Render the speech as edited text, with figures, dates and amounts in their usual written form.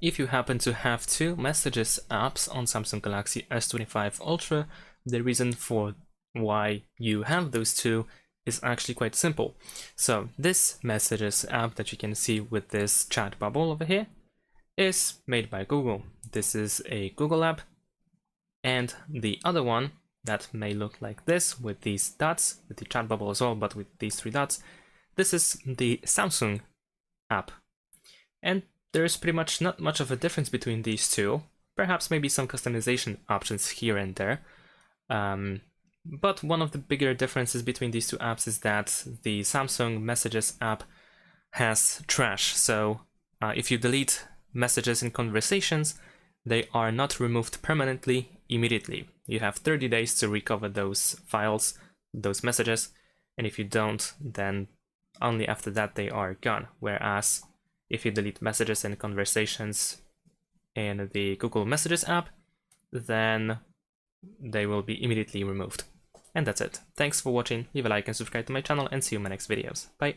if you happen to have two Messages apps on Samsung Galaxy S25 Ultra, the reason for why you have those two is actually quite simple. So this Messages app that you can see with this chat bubble over here is made by Google. This is a Google app, and the other one that may look like this with these dots, with the chat bubble as well, but with these three dots, this is the Samsung app. And there's pretty much not much of a difference between these two. Perhaps maybe some customization options here and there. But one of the bigger differences between these two apps is that the Samsung Messages app has trash. So if you delete messages in conversations, they are not removed permanently immediately. You have 30 days to recover those files, those messages, and if you don't, then only after that they are gone. Whereas if you delete messages and conversations in the Google Messages app, then they will be immediately removed. And that's it. Thanks for watching, leave a like and subscribe to my channel, and see you in my next videos. Bye!